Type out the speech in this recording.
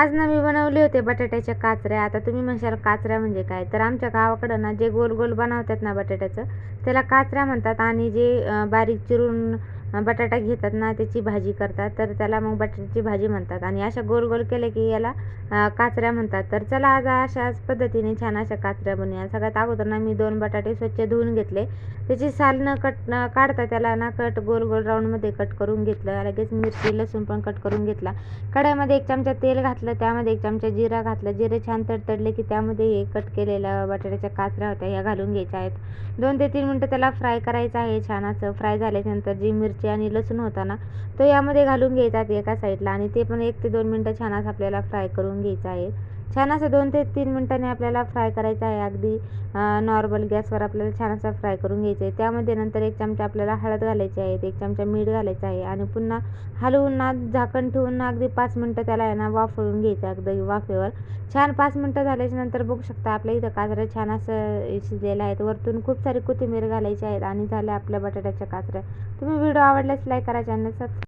आज ना मी बनवले होते बटाट्याच्या काचऱ्या. आता तुम्ही म्हणशाल काचऱ्या म्हणजे काय? तर आमच्या गावाकडं ना जे गोल गोल बनवतात ना बटाट्याचं, त्याला काचऱ्या म्हणतात. आणि जे बारीक चिरून बटाटा घेतात ना त्याची भाजी करतात, तर त्याला मग बटाट्याची भाजी म्हणतात. आणि अशा गोल गोल केले की याला काचऱ्या म्हणतात. तर चला आज अशाच पद्धतीने छान अशा काचऱ्या बनवूया. सगळ्यात अगोदर ना मी 2 बटाटे स्वच्छ धुवून घेतले. त्याची साल न काढता त्याला ना गोल गोल राऊंडमध्ये कट करून घेतलं. लगेच मिरची लसूण पण कट करून घेतला. कढईमध्ये 1 चमचा तेल घातलं, त्यामध्ये 1 चमचा जिरा घातलं. जिरे छान तडतडले की त्यामध्ये हे कट केलेल्या बटाट्याच्या काचऱ्या होत्या ह्या घालून घ्यायच्या आहेत. 2 ते 3 मिनटं त्याला फ्राय करायचं आहे. छान असं फ्राय झाल्यानंतर जी मिरची आणि लसूण होता ना तो यामध्ये घालून घ्यायचा एका साईडला, आणि ते पण 1 ते 2 मिनटं छान असं आपल्याला फ्राय करून घ्यायचं आहे. छान असं 2 ते 3 मिनिटांनी आपल्याला फ्राय करायचं आहे. अगदी नॉर्मल गॅसवर आपल्याला छान असं फ्राय करून घ्यायचं आहे. त्यामध्ये नंतर 1 चमचा आपल्याला हळद घालायची आहे, 1 चमचा मीठ घालायचं आहे, आणि पुन्हा हलवून ना झाकण ठेवून ना अगदी 5 मिनटं त्याला आहे ना वाफवून घ्यायचं अगदी वाफेवर. छान 5 मिनटं झाल्याच्या नंतर बघू शकता आपल्या इथं काचऱ्या छान असं शिजलेलं आहेत. वरतून खूप सारी कोथिंबीर घालायची आहेत आणि झाल्या आपल्या बटाट्याच्या काचऱ्या. तुम्ही व्हिडिओ आवडल्यास लाईक करा, चॅनल सबस्क्राईब